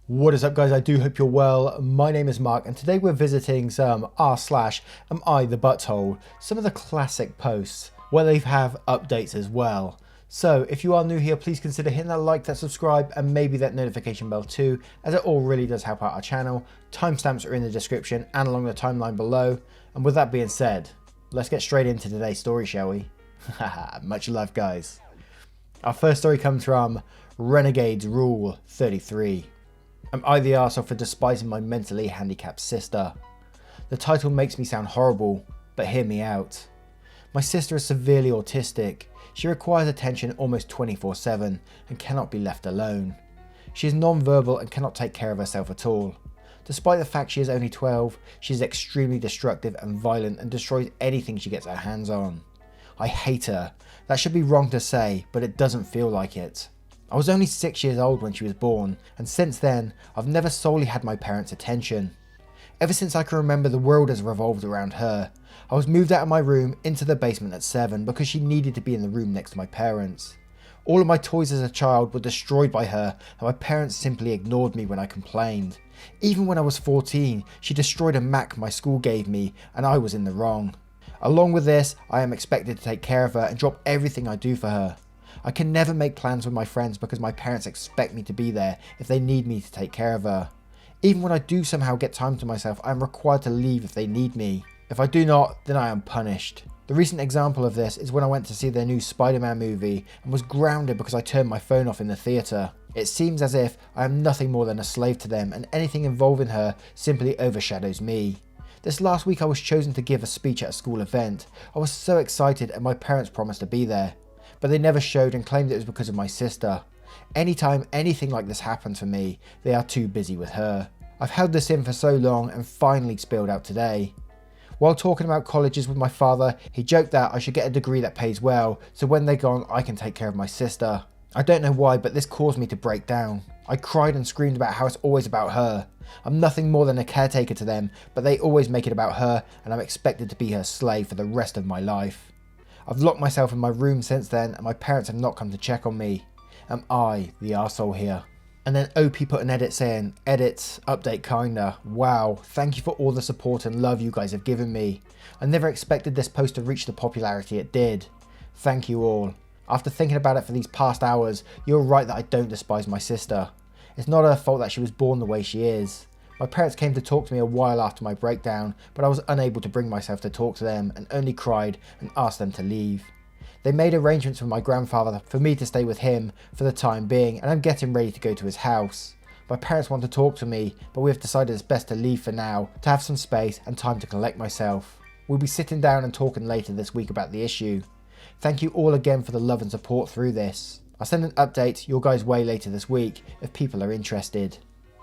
What is up, guys? I do hope you're well. My name is Mark and today we're visiting some r/am I the butthole, some of the classic posts where they have updates as well. So if you are new here, please consider hitting that like, that subscribe and maybe that notification bell too, as it all really does help out our channel. Timestamps are in the description and along the timeline below. And with that being said, let's get straight into today's story, shall we? Much love, guys. Our first story comes from Renegades Rule 33. Am I the arsehole for despising my mentally handicapped sister? The title makes me sound horrible, but hear me out. My sister is severely autistic. She requires attention almost 24/7 and cannot be left alone. She is non-verbal and cannot take care of herself at all. Despite the fact she is only 12, she is extremely destructive and violent and destroys anything she gets her hands on. I hate her. That should be wrong to say, but it doesn't feel like it. I was only 6 years old when she was born, and since then, I've never solely had my parents' attention. Ever since I can remember, the world has revolved around her. I was moved out of my room into the basement at 7 because she needed to be in the room next to my parents. All of my toys as a child were destroyed by her, and my parents simply ignored me when I complained. Even when I was 14, she destroyed a Mac my school gave me, and I was in the wrong. Along with this, I am expected to take care of her and drop everything I do for her. I can never make plans with my friends because my parents expect me to be there if they need me to take care of her. Even when I do somehow get time to myself, I am required to leave if they need me. If I do not, then I am punished. The recent example of this is when I went to see their new Spider-Man movie and was grounded because I turned my phone off in the theatre. It seems as if I am nothing more than a slave to them and anything involving her simply overshadows me. This last week I was chosen to give a speech at a school event. I was so excited and my parents promised to be there, but they never showed and claimed it was because of my sister. Anytime anything like this happens for me, they are too busy with her. I've held this in for so long and finally spilled out today. While talking about colleges with my father, he joked that I should get a degree that pays well, so when they're gone I can take care of my sister. I don't know why, but this caused me to break down. I cried and screamed about how it's always about her. I'm nothing more than a caretaker to them, but they always make it about her and I'm expected to be her slave for the rest of my life. I've locked myself in my room since then and my parents have not come to check on me. Am I the arsehole here? And then OP put an edit saying, edits, update kinda. Wow, thank you for all the support and love you guys have given me. I never expected this post to reach the popularity it did. Thank you all. After thinking about it for these past hours, you're right that I don't despise my sister. It's not her fault that she was born the way she is. My parents came to talk to me a while after my breakdown, but I was unable to bring myself to talk to them and only cried and asked them to leave. They made arrangements with my grandfather for me to stay with him for the time being, and I'm getting ready to go to his house. My parents want to talk to me, but we have decided it's best to leave for now, to have some space and time to collect myself. We'll be sitting down and talking later this week about the issue. Thank you all again for the love and support through this. I'll send an update your guys' way later this week if people are interested.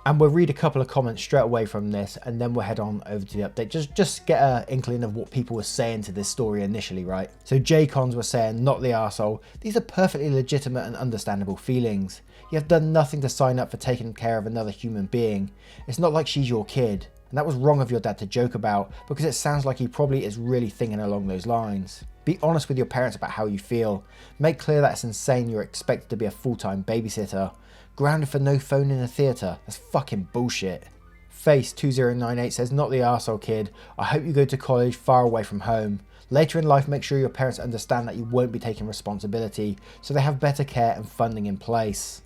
And we'll read a couple of comments straight away from this and then we'll head on over to the update. Just get an inkling of what people were saying to this story initially, right? So J-Cons were saying, not the arsehole. These are perfectly legitimate and understandable feelings. You have done nothing to sign up for taking care of another human being. It's not like she's your kid. And that was wrong of your dad to joke about because it sounds like he probably is really thinking along those lines. Be honest with your parents about how you feel. Make clear that it's insane you're expected to be a full-time babysitter. Grounded for no phone in a theatre, that's fucking bullshit. Face2098 says, not the arsehole kid, I hope you go to college far away from home. Later in life make sure your parents understand that you won't be taking responsibility, so they have better care and funding in place.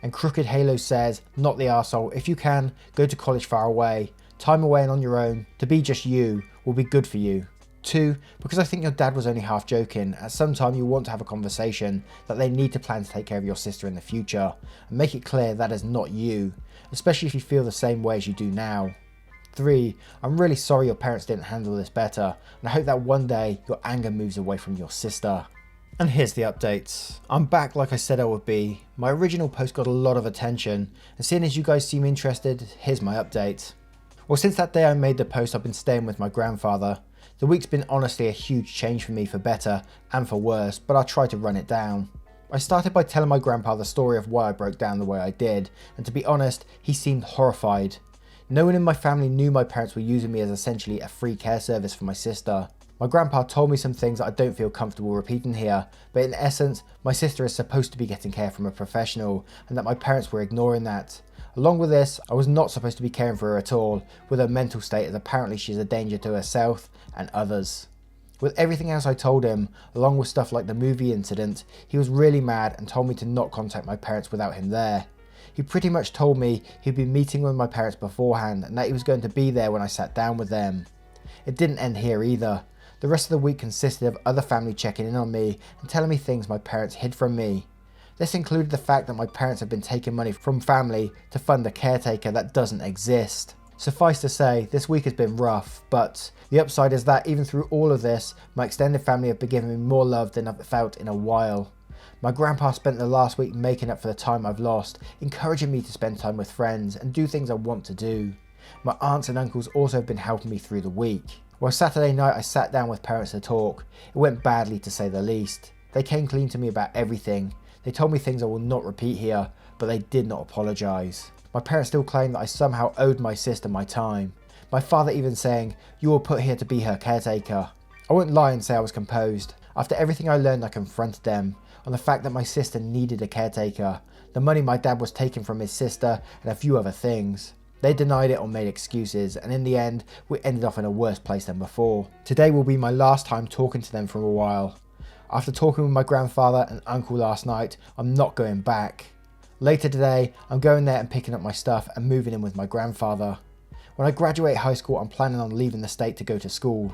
And Crooked Halo says, not the arsehole, if you can, go to college far away. Time away and on your own, to be just you, will be good for you. 2, because I think your dad was only half joking. At some time you want to have a conversation that they need to plan to take care of your sister in the future and make it clear that is not you, especially if you feel the same way as you do now. 3, I'm really sorry your parents didn't handle this better and I hope that one day your anger moves away from your sister. And here's the updates. I'm back like I said I would be. My original post got a lot of attention and seeing as you guys seem interested, here's my update. Well, since that day I made the post, I've been staying with my grandfather. The week's been honestly a huge change for me for better and for worse, but I'll try to run it down. I started by telling my grandpa the story of why I broke down the way I did, and to be honest, he seemed horrified. No one in my family knew my parents were using me as essentially a free care service for my sister. My grandpa told me some things that I don't feel comfortable repeating here, but in essence, my sister is supposed to be getting care from a professional, and that my parents were ignoring that. Along with this, I was not supposed to be caring for her at all, with her mental state, as apparently she's a danger to herself and others. With everything else I told him, along with stuff like the movie incident, he was really mad and told me to not contact my parents without him there. He pretty much told me he'd been meeting with my parents beforehand and that he was going to be there when I sat down with them. It didn't end here either. The rest of the week consisted of other family checking in on me and telling me things my parents hid from me. This included the fact that my parents had been taking money from family to fund a caretaker that doesn't exist. Suffice to say, this week has been rough, but the upside is that even through all of this, my extended family have been giving me more love than I've felt in a while. My grandpa spent the last week making up for the time I've lost, encouraging me to spend time with friends and do things I want to do. My aunts and uncles also have been helping me through the week. Well, Saturday night I sat down with parents to talk. It went badly to say the least. They came clean to me about everything. They told me things I will not repeat here, but they did not apologise. My parents still claim that I somehow owed my sister my time. My father even saying, "You were put here to be her caretaker." I won't lie and say I was composed. After everything I learned, I confronted them on the fact that my sister needed a caretaker, the money my dad was taking from his sister, and a few other things. They denied it or made excuses, and in the end, we ended up in a worse place than before. Today will be my last time talking to them for a while. After talking with my grandfather and uncle last night, I'm not going back. Later today, I'm going there and picking up my stuff and moving in with my grandfather. When I graduate high school, I'm planning on leaving the state to go to school.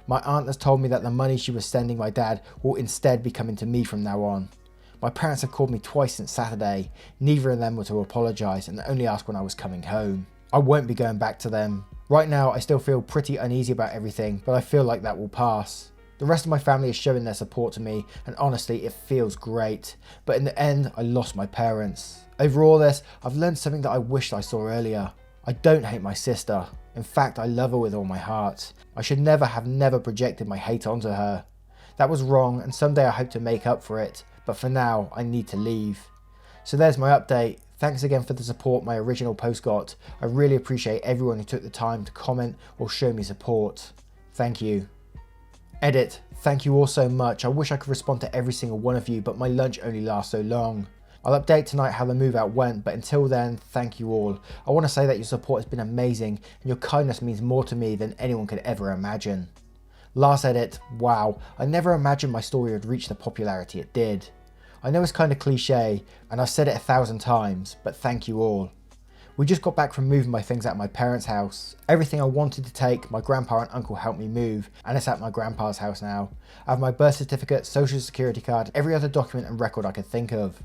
My aunt has told me that the money she was sending my dad will instead be coming to me from now on. My parents have called me twice since Saturday. Neither of them were to apologise and only ask when I was coming home. I won't be going back to them. Right now, I still feel pretty uneasy about everything, but I feel like that will pass. The rest of my family is showing their support to me, and honestly, it feels great. But in the end, I lost my parents. Over all this, I've learned something that I wished I saw earlier. I don't hate my sister. In fact, I love her with all my heart. I should never projected my hate onto her. That was wrong, and someday I hope to make up for it. But for now, I need to leave. So there's my update. Thanks again for the support my original post got. I really appreciate everyone who took the time to comment or show me support. Thank you. Edit. Thank you all so much. I wish I could respond to every single one of you, but my lunch only lasts so long. I'll update tonight how the move out went, but until then, thank you all. I want to say that your support has been amazing, and your kindness means more to me than anyone could ever imagine. Last edit. Wow, I never imagined my story would reach the popularity it did. I know it's kind of cliche, and I've said it 1,000 times, but thank you all. We just got back from moving my things at my parents' house. Everything I wanted to take, my grandpa and uncle helped me move, and it's at my grandpa's house now. I have my birth certificate, social security card, every other document and record I could think of.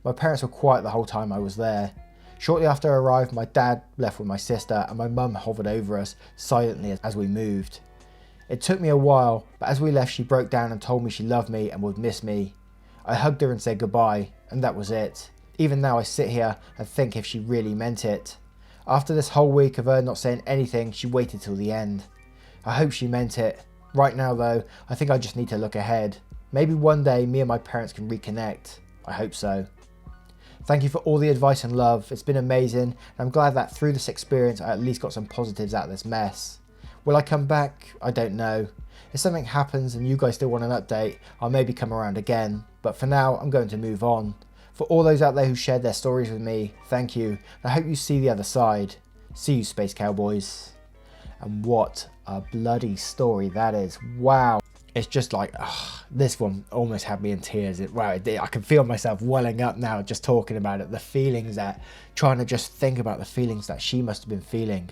My parents were quiet the whole time I was there. Shortly after I arrived, my dad left with my sister and my mum hovered over us silently as we moved. It took me a while, but as we left she broke down and told me she loved me and would miss me. I hugged her and said goodbye, and that was it. Even now I sit here and think if she really meant it. After this whole week of her not saying anything, she waited till the end. I hope she meant it. Right now though, I think I just need to look ahead. Maybe one day me and my parents can reconnect. I hope so. Thank you for all the advice and love. It's been amazing, and I'm glad that through this experience I at least got some positives out of this mess. Will I come back? I don't know. If something happens and you guys still want an update, I'll maybe come around again. But for now, I'm going to move on. For all those out there who shared their stories with me, thank you. I hope you see the other side. See you, Space Cowboys. And what a bloody story that is. Wow. It's just like, this one almost had me in tears. I can feel myself welling up now just talking about it. The feelings trying to just think about the feelings that she must have been feeling.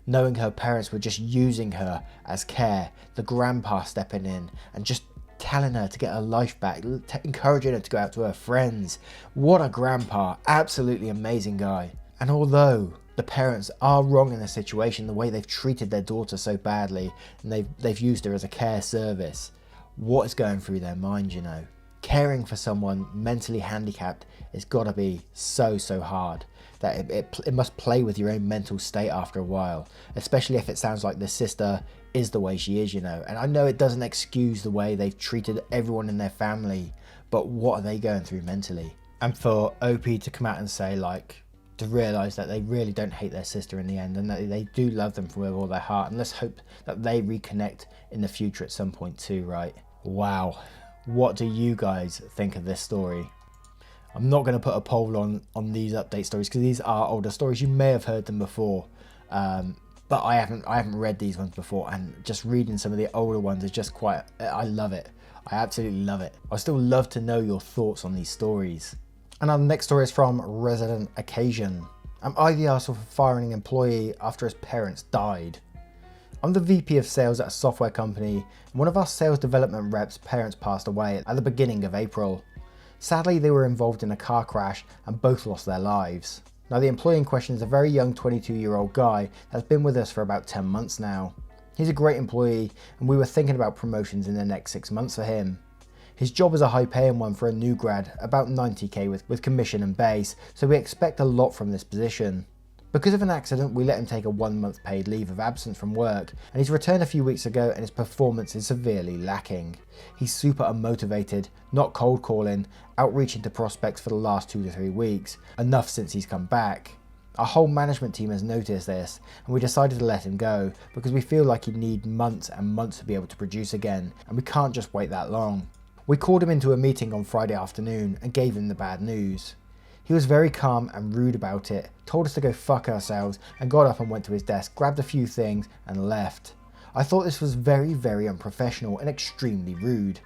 Knowing her parents were just using her as care. The grandpa stepping in and just telling her to get her life back. Encouraging her to go out to her friends. What a grandpa. Absolutely amazing guy. And although the parents are wrong in the situation, the way they've treated their daughter so badly, and they've used her as a care service, what is going through their mind, you know? Caring for someone mentally handicapped has got to be so hard, that it must play with your own mental state after a while, especially if it sounds like the sister is the way she is, you know. And I know it doesn't excuse the way they've treated everyone in their family, but what are they going through mentally? And for OP to come out and say, like, to realise that they really don't hate their sister in the end, and that they do love them with all their heart, and let's hope that they reconnect in the future at some point too, right? Wow. What do you guys think of this story? I'm not going to put a poll on these update stories because these are older stories. You may have heard them before, but I haven't read these ones before, and just reading some of the older ones is just quite, I love it. I absolutely love it. I still love to know your thoughts on these stories. And our next story is from Resident Occasion. Am I the arsehole for firing an employee after his parents died? I'm the VP of sales at a software company, and one of our sales development reps' parents passed away at the beginning of April. Sadly, they were involved in a car crash and both lost their lives. Now, the employee in question is a very young 22-year-old guy that's been with us for about 10 months now. He's a great employee, and we were thinking about promotions in the next 6 months for him. His job is a high paying one for a new grad, about 90k with commission and base, so we expect a lot from this position. Because of an accident, we let him take a 1 month paid leave of absence from work, and he's returned a few weeks ago and his performance is severely lacking. He's super unmotivated, not cold calling, outreaching to prospects for the last 2 to 3 weeks, enough since he's come back. Our whole management team has noticed this, and we decided to let him go because we feel like he'd need months and months to be able to produce again, and we can't just wait that long. We called him into a meeting on Friday afternoon and gave him the bad news. He was very calm and rude about it, told us to go fuck ourselves, and got up and went to his desk, grabbed a few things and left. I thought this was very, very unprofessional and extremely rude.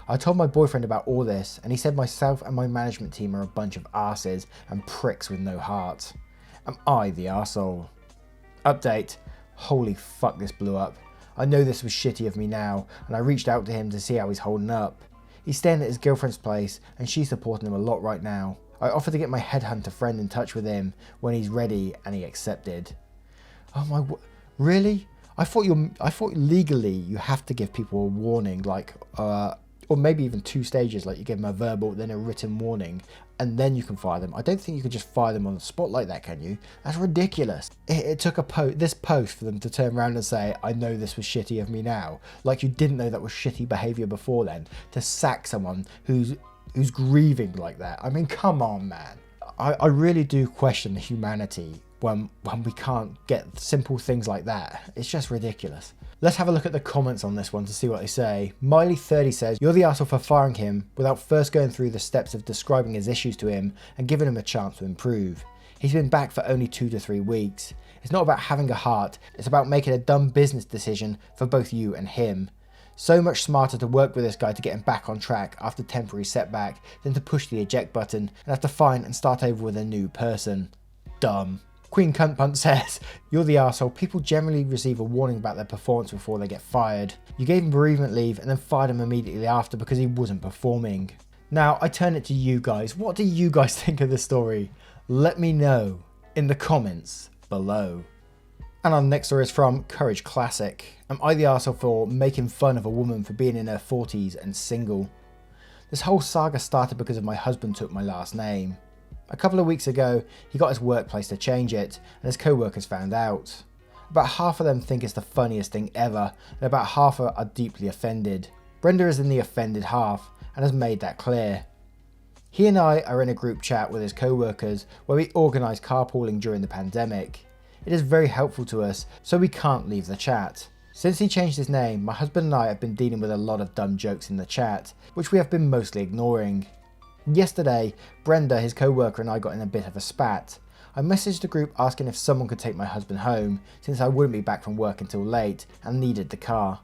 I told my boyfriend about all this, and he said myself and my management team are a bunch of arses and pricks with no heart. Am I the arsehole? Update. Holy fuck, this blew up. I know this was shitty of me now, and I reached out to him to see how he's holding up. He's staying at his girlfriend's place, and she's supporting him a lot right now. I offered to get my headhunter friend in touch with him when he's ready, and he accepted. Oh my, really? I thought legally you have to give people a warning, like, or maybe even 2 stages, like you give them a verbal, then a written warning, and then you can fire them. I don't think you could just fire them on the spot like that, can you? That's ridiculous. It took this post for them to turn around and say, I know this was shitty of me now. Like you didn't know that was shitty behavior before then, to sack someone who's grieving like that. I mean, come on, man. I really do question the humanity when we can't get simple things like that. It's just ridiculous. Let's have a look at the comments on this one to see what they say. Miley30 says, you're the arsehole for firing him without first going through the steps of describing his issues to him and giving him a chance to improve. He's been back for only 2 to 3 weeks. It's not about having a heart, it's about making a dumb business decision for both you and him. So much smarter to work with this guy to get him back on track after temporary setback than to push the eject button and have to find and start over with a new person. Dumb. Queen Cunt Punt says, you're the arsehole. People generally receive a warning about their performance before they get fired. You gave him bereavement leave and then fired him immediately after because he wasn't performing. Now, I turn it to you guys. What do you guys think of this story? Let me know in the comments below. And our next story is from Courage Classic. Am I the arsehole for making fun of a woman for being in her 40s and single? This whole saga started because of my husband took my last name. A couple of weeks ago, he got his workplace to change it, and his co-workers found out. About half of them think it's the funniest thing ever, and about half are deeply offended. Brenda is in the offended half, and has made that clear. He and I are in a group chat with his co-workers where we organise carpooling during the pandemic. It is very helpful to us, so we can't leave the chat. Since he changed his name, my husband and I have been dealing with a lot of dumb jokes in the chat, which we have been mostly ignoring. Yesterday, Brenda, his co-worker, and I got in a bit of a spat. I messaged the group asking if someone could take my husband home, since I wouldn't be back from work until late and needed the car.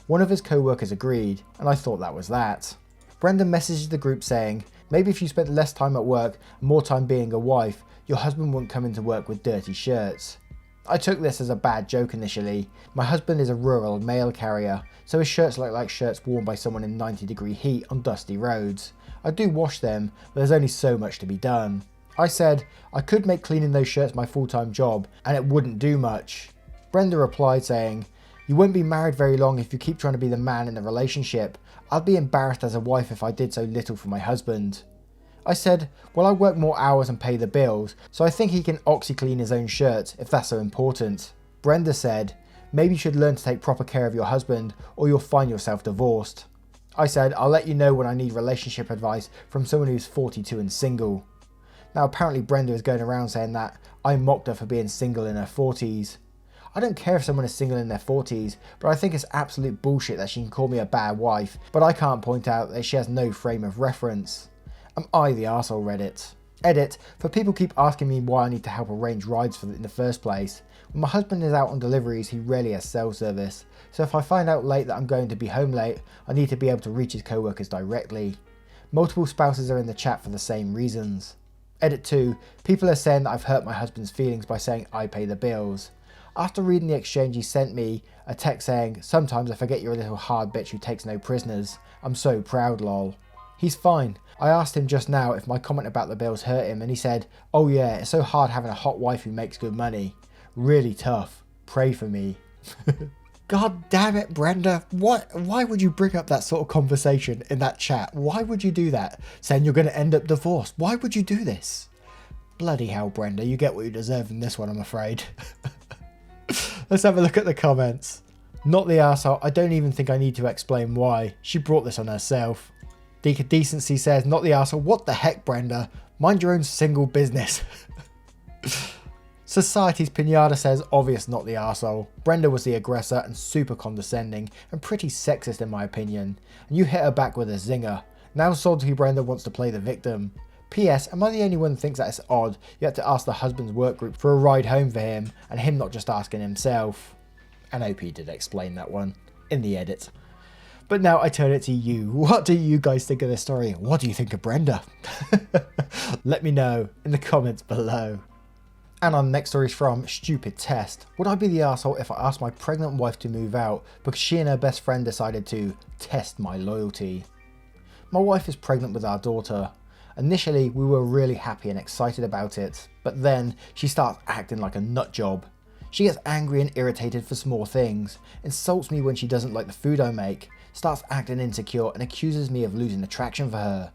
One of his co-workers agreed, and I thought that was that. Brenda messaged the group saying, maybe if you spent less time at work and more time being a wife, your husband wouldn't come into work with dirty shirts. I took this as a bad joke initially. My husband is a rural mail carrier, so his shirts look like shirts worn by someone in 90-degree heat on dusty roads. I do wash them, but there's only so much to be done. I said, I could make cleaning those shirts my full-time job, and it wouldn't do much. Brenda replied saying, you won't be married very long if you keep trying to be the man in the relationship. I'd be embarrassed as a wife if I did so little for my husband. I said, well, I work more hours and pay the bills, so I think he can oxy-clean his own shirts if that's so important. Brenda said, maybe you should learn to take proper care of your husband or you'll find yourself divorced. I said, I'll let you know when I need relationship advice from someone who's 42 and single. Now apparently Brenda is going around saying that I mocked her for being single in her 40s. I don't care if someone is single in their 40s, but I think it's absolute bullshit that she can call me a bad wife, but I can't point out that she has no frame of reference. Am I the arsehole Reddit? Edit, for people keep asking me why I need to help arrange rides in the first place. When my husband is out on deliveries, he rarely has cell service, so if I find out late that I'm going to be home late, I need to be able to reach his co-workers directly. Multiple spouses are in the chat for the same reasons. Edit 2, people are saying that I've hurt my husband's feelings by saying I pay the bills. After reading the exchange, he sent me a text saying, sometimes I forget you're a little hard bitch who takes no prisoners. I'm so proud, lol. He's fine. I asked him just now if my comment about the bills hurt him and he said, oh yeah, it's so hard having a hot wife who makes good money. Really tough. Pray for me. God damn it, Brenda. Why would you bring up that sort of conversation in that chat? Why would you do that? Saying you're going to end up divorced. Why would you do this? Bloody hell, Brenda. You get what you deserve in this one, I'm afraid. Let's have a look at the comments. Not the arsehole. I don't even think I need to explain why. She brought this on herself. Deacon Decency says, not the arsehole. What the heck, Brenda? Mind your own single business. Society's Pinata says, obvious not the arsehole. Brenda was the aggressor and super condescending and pretty sexist in my opinion. And you hit her back with a zinger. Now salty Brenda wants to play the victim. P.S. Am I the only one who thinks that it's odd you had to ask the husband's work group for a ride home for him and him not just asking himself? And OP did explain that one in the edit. But now I turn it to you. What do you guys think of this story? What do you think of Brenda? Let me know in the comments below. And our next story is from Stupid Test. Would I be the arsehole if I asked my pregnant wife to move out because she and her best friend decided to test my loyalty? My wife is pregnant with our daughter. Initially, we were really happy and excited about it, but then she starts acting like a nut job. She gets angry and irritated for small things, insults me when she doesn't like the food I make, starts acting insecure and accuses me of losing attraction for her.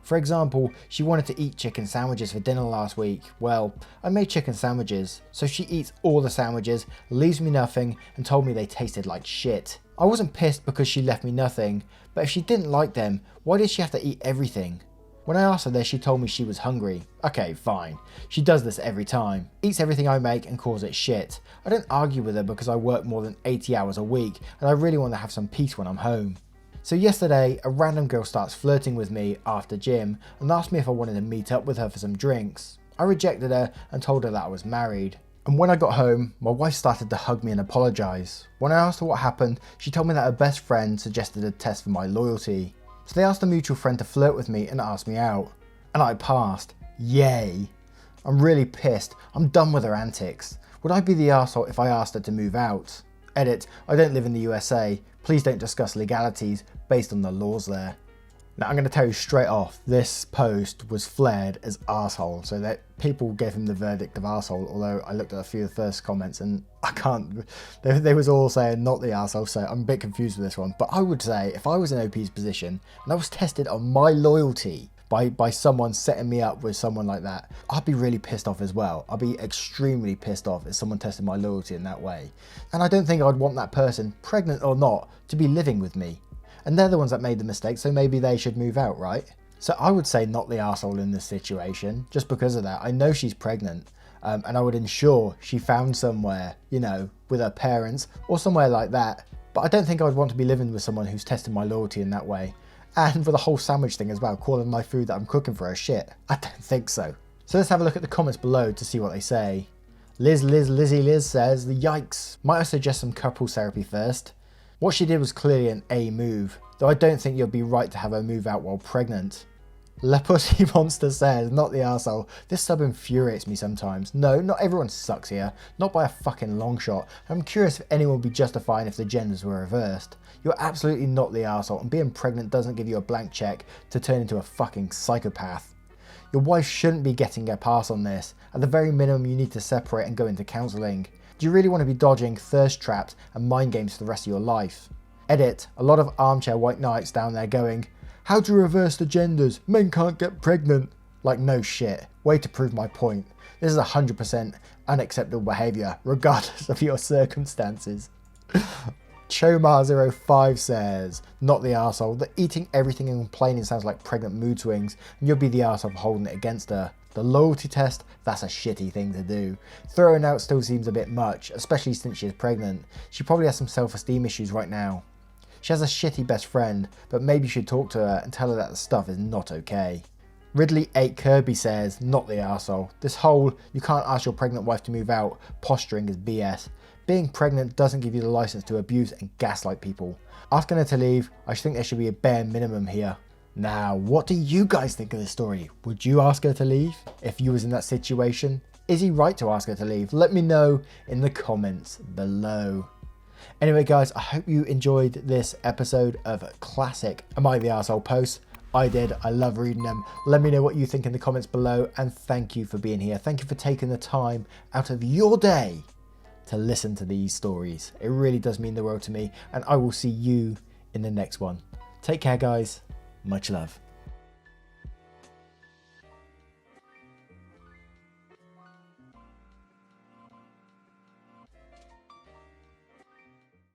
For example, she wanted to eat chicken sandwiches for dinner last week. Well, I made chicken sandwiches, so she eats all the sandwiches, leaves me nothing, and told me they tasted like shit. I wasn't pissed because she left me nothing, but if she didn't like them, why did she have to eat everything? When I asked her this, she told me she was hungry. Okay, fine. She does this every time. Eats everything I make and calls it shit. I don't argue with her because I work more than 80 hours a week and I really want to have some peace when I'm home. So yesterday, a random girl starts flirting with me after gym and asked me if I wanted to meet up with her for some drinks. I rejected her and told her that I was married. And when I got home, my wife started to hug me and apologise. When I asked her what happened, she told me that her best friend suggested a test for my loyalty. So they asked a mutual friend to flirt with me and ask me out. And I passed. Yay. I'm really pissed. I'm done with her antics. Would I be the arsehole if I asked her to move out? Edit, I don't live in the USA. Please don't discuss legalities based on the laws there. Now I'm going to tell you straight off, this post was flared as arsehole, so that people gave him the verdict of arsehole, although I looked at a few of the first comments and I can't, they was all saying not the arsehole, so I'm a bit confused with this one. But I would say if I was in OP's position and I was tested on my loyalty by someone setting me up with someone like that, I'd be really pissed off as well. I'd be extremely pissed off if someone tested my loyalty in that way. And I don't think I'd want that person, pregnant or not, to be living with me. And they're the ones that made the mistake, so maybe they should move out, right? So I would say not the arsehole in this situation, just because of that. I know she's pregnant, and I would ensure she found somewhere, you know, with her parents or somewhere like that. But I don't think I would want to be living with someone who's tested my loyalty in that way. And for the whole sandwich thing as well, calling my food that I'm cooking for her shit. I don't think so. So let's have a look at the comments below to see what they say. Liz says, yikes. Might I suggest some couples therapy first? What she did was clearly an A move, though I don't think you'd be right to have her move out while pregnant. Lepussy Monster says, not the arsehole. This sub infuriates me sometimes. No, not everyone sucks here. Not by a fucking long shot. I'm curious if anyone would be justifying if the genders were reversed. You're absolutely not the arsehole, and being pregnant doesn't give you a blank check to turn into a fucking psychopath. Your wife shouldn't be getting a pass on this. At the very minimum, you need to separate and go into counselling. Do you really want to be dodging thirst traps and mind games for the rest of your life? Edit, a lot of armchair white knights down there going, how to reverse the genders? Men can't get pregnant. Like, no shit. Way to prove my point. This is 100% unacceptable behaviour, regardless of your circumstances. Chomar05 says, not the arsehole. The eating everything and complaining sounds like pregnant mood swings, and you'll be the arsehole for holding it against her. The loyalty test, that's a shitty thing to do. Throwing out still seems a bit much, especially since she is pregnant. She probably has some self-esteem issues right now. She has a shitty best friend, but maybe you should talk to her and tell her that the stuff is not okay. Ridley 8 Kirby says, not the arsehole. This whole you can't ask your pregnant wife to move out posturing is BS. Being pregnant doesn't give you the license to abuse and gaslight people. Asking her to leave, I think there should be a bare minimum here. Now, what do you guys think of this story? Would you ask her to leave if you was in that situation? Is he right to ask her to leave? Let me know in the comments below. Anyway guys, I hope you enjoyed this episode of Classic Am I the Arsehole posts. I did. I love reading them. Let me know what you think in the comments below, and thank you for being here. Thank you for taking the time out of your day to listen to these stories. It really does mean the world to me, and I will see you in the next one. Take care guys. Much love.